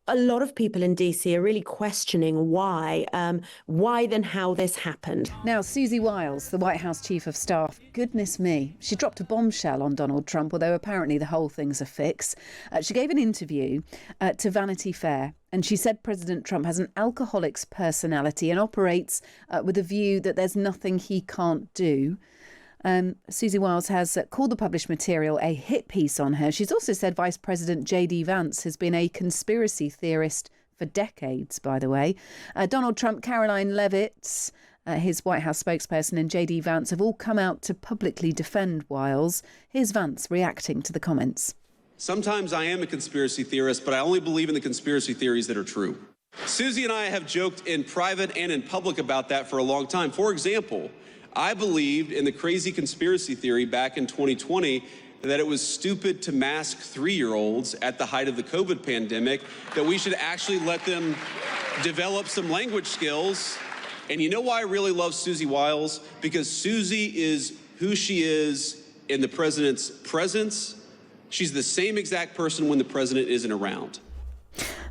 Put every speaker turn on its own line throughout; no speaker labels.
a lot of people in DC are really questioning why then how this happened.
Now, Susie Wiles, the White House Chief of Staff, goodness me, she dropped a bombshell on Donald Trump, although apparently the whole thing's a fix. She gave an interview to Vanity Fair, and she said President Trump has an alcoholic's personality and operates with a view that there's nothing he can't do. Susie Wiles has called the published material a hit piece on her. She's also said Vice President J.D. Vance has been a conspiracy theorist for decades, by the way. Donald Trump, Caroline Leavitt, his White House spokesperson, and J.D. Vance have all come out to publicly defend Wiles. Here's Vance reacting to the comments.
Sometimes I am a conspiracy theorist, but I only believe in the conspiracy theories that are true. Susie and I have joked in private and in public about that for a long time. For example, I believed in the crazy conspiracy theory back in 2020 that it was stupid to mask 3-year-olds at the height of the COVID pandemic, that we should actually let them develop some language skills. And you know why I really love Susie Wiles? Because Susie is who she is in the president's presence. She's the same exact person when the president isn't around.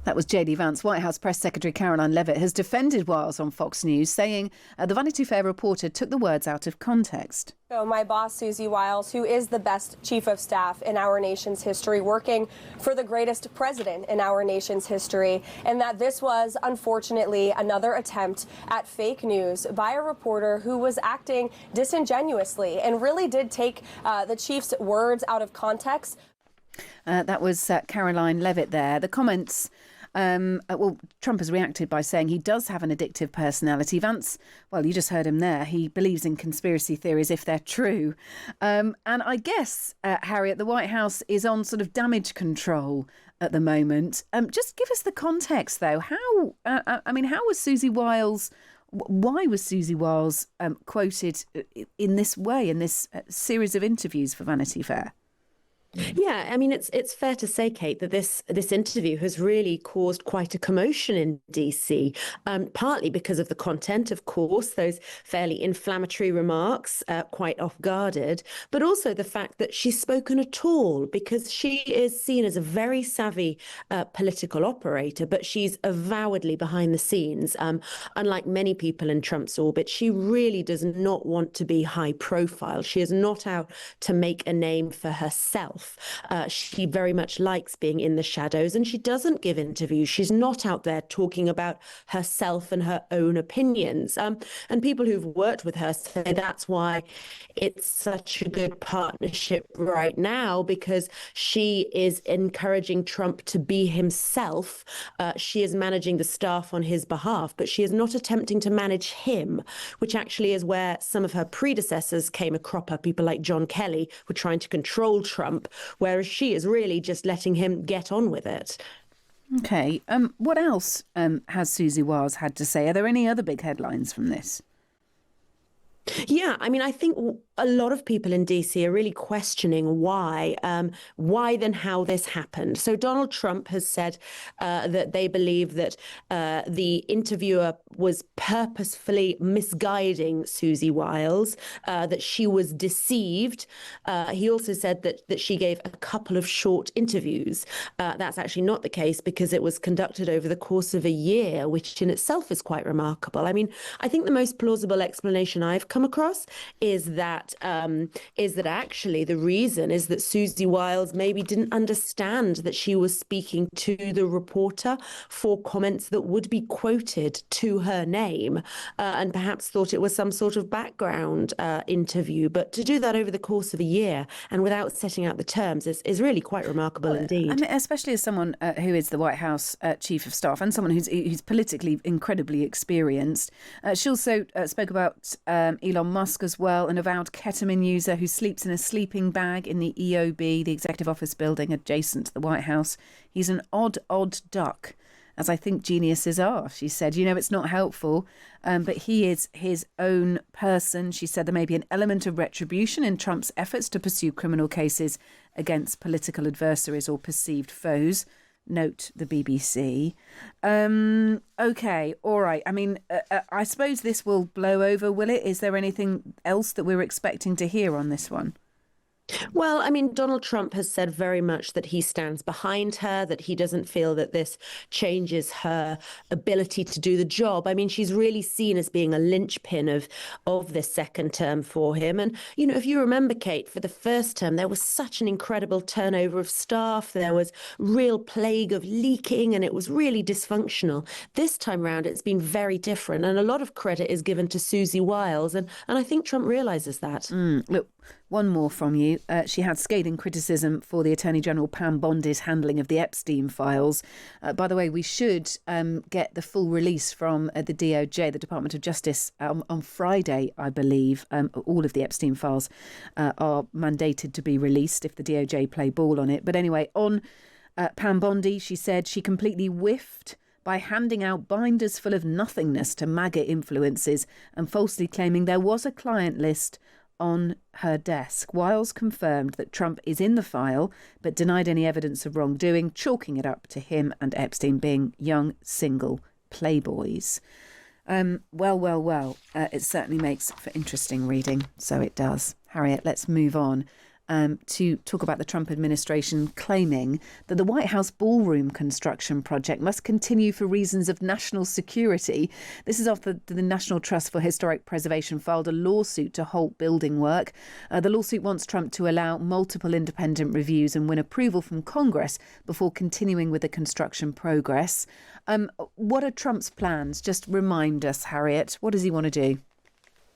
That was J.D. Vance. White House Press Secretary Caroline Leavitt has defended Wiles on Fox News, saying the Vanity Fair reporter took the words out of context.
So my boss, Susie Wiles, who is the best chief of staff in our nation's history, working for the greatest president in our nation's history, and that this was, unfortunately, another attempt at fake news by a reporter who was acting disingenuously and really did take the chief's words out of context.
That was Caroline Leavitt there. The comments... Trump has reacted by saying he does have an addictive personality. Vance, well, you just heard him there. He believes in conspiracy theories if they're true. And I guess, Harriet, the White House is on sort of damage control at the moment. Just give us the context, though. How was Susie Wiles... Why was Susie Wiles quoted in this way, in this series of interviews for Vanity Fair?
Yeah, I mean, it's fair to say, Kate, that this interview has really caused quite a commotion in DC, partly because of the content, of course, those fairly inflammatory remarks, quite off-guarded, but also the fact that she's spoken at all, because she is seen as a very savvy political operator, but she's avowedly behind the scenes. Unlike many people in Trump's orbit, she really does not want to be high profile. She is not out to make a name for herself. She very much likes being in the shadows, and she doesn't give interviews. She's not out there talking about herself and her own opinions. And people who've worked with her say that's why it's such a good partnership right now, because she is encouraging Trump to be himself. She is managing the staff on his behalf, but she is not attempting to manage him, which actually is where some of her predecessors came a cropper. People like John Kelly were trying to control Trump, whereas she is really just letting him get on with it.
OK. What else has Susie Wiles had to say? Are there any other big headlines from this?
Yeah, I mean, I think a lot of people in DC are really questioning why then how this happened. So Donald Trump has said that they believe that the interviewer was purposefully misguiding Susie Wiles, that she was deceived. He also said that she gave a couple of short interviews. That's actually not the case, because it was conducted over the course of a year, which in itself is quite remarkable. I mean, I think the most plausible explanation I've come across is that actually the reason is that Susie Wiles maybe didn't understand that she was speaking to the reporter for comments that would be quoted to her name, and perhaps thought it was some sort of background interview. But to do that over the course of a year and without setting out the terms is really quite remarkable indeed.
I mean, especially as someone who is the White House Chief of Staff and someone who's politically incredibly experienced. She also spoke about Elon Musk as well, an avowed ketamine user who sleeps in a sleeping bag in the EOB, the Executive Office building adjacent to the White House. He's an odd duck, as I think geniuses are, she said. You know, it's not helpful, but he is his own person. She said there may be an element of retribution in Trump's efforts to pursue criminal cases against political adversaries or perceived foes. Note the BBC. OK, all right. I mean, I suppose this will blow over, will it? Is there anything else that we're expecting to hear on this one?
Well, I mean, Donald Trump has said very much that he stands behind her, that he doesn't feel that this changes her ability to do the job. I mean, she's really seen as being a linchpin of this second term for him. And, if you remember, Kate, for the first term, there was such an incredible turnover of staff. There was real plague of leaking, and it was really dysfunctional. This time round, it's been very different. And a lot of credit is given to Susie Wiles. And I think Trump realizes that.
Look, one more from you. She had scathing criticism for the Attorney General Pam Bondi's handling of the Epstein files. By the way, we should get the full release from the DOJ, the Department of Justice, on Friday, I believe. All of the Epstein files are mandated to be released if the DOJ play ball on it. But anyway, on Pam Bondi, she said she completely whiffed by handing out binders full of nothingness to MAGA influences and falsely claiming there was a client list on her desk. Wiles confirmed that Trump is in the file, but denied any evidence of wrongdoing, chalking it up to him and Epstein being young, single playboys. Well. It certainly makes for interesting reading. So it does. Harriet, let's move on. To talk about the Trump administration claiming that the White House ballroom construction project must continue for reasons of national security. This is after the National Trust for Historic Preservation filed a lawsuit to halt building work. The lawsuit wants Trump to allow multiple independent reviews and win approval from Congress before continuing with the construction progress. What are Trump's plans? Just remind us, Harriet. What does he want to do?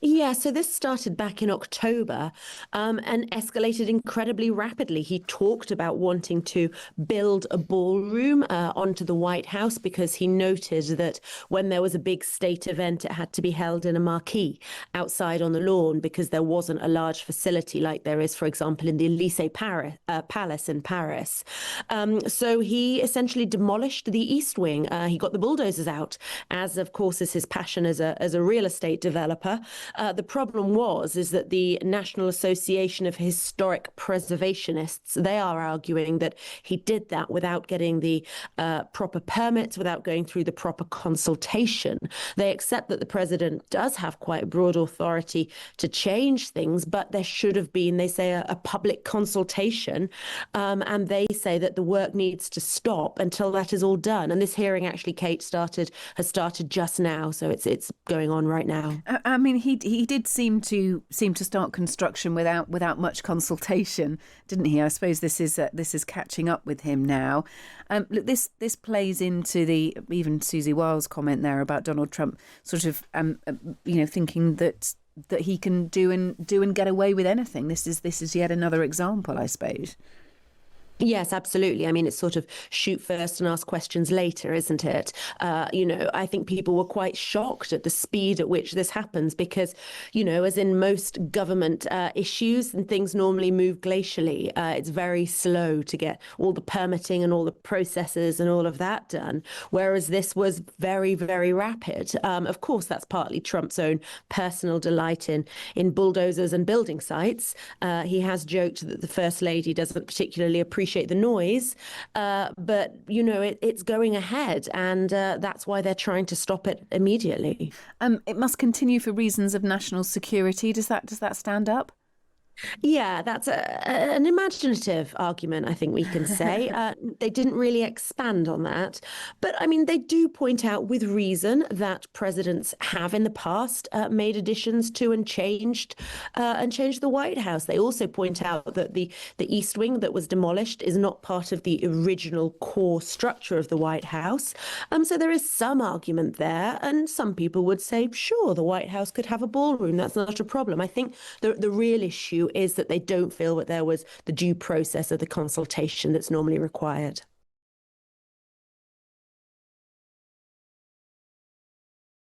Yeah, so this started back in October and escalated incredibly rapidly. He talked about wanting to build a ballroom onto the White House because he noted that when there was a big state event, it had to be held in a marquee outside on the lawn because there wasn't a large facility like there is, for example, in the Elysee Palace in Paris. So he essentially demolished the East Wing. He got the bulldozers out, as of course is his passion as a real estate developer. The problem is that the National Association of Historic Preservationists, they are arguing that he did that without getting the proper permits, without going through the proper consultation. They accept that the president does have quite broad authority to change things, but there should have been, they say, a public consultation. And they say that the work needs to stop until that is all done. And this hearing actually, Kate, has started just now. So it's going on right now.
I mean, he did seem to start construction without much consultation, didn't he? I suppose this is catching up with him now. Look, this plays into the even Susie Wiles' comment there about Donald Trump sort of thinking that he can do and get away with anything. This is yet another example, I suppose.
Yes, absolutely. I mean, it's sort of shoot first and ask questions later, isn't it? I think people were quite shocked at the speed at which this happens because, as in most government issues and things normally move glacially, it's very slow to get all the permitting and all the processes and all of that done, whereas this was very, very rapid. Of course, that's partly Trump's own personal delight in bulldozers and building sites. He has joked that the First Lady doesn't particularly appreciate the noise, but it's going ahead, and that's why they're trying to stop it immediately.
It must continue for reasons of national security. Does that stand up?
Yeah, that's an imaginative argument, I think we can say. They didn't really expand on that. But I mean, they do point out with reason that presidents have in the past made additions to and changed the White House. They also point out that the East Wing that was demolished is not part of the original core structure of the White House. So there is some argument there. And some people would say, sure, the White House could have a ballroom. That's not a problem. I think the real issue is that they don't feel that there was the due process of the consultation that's normally required.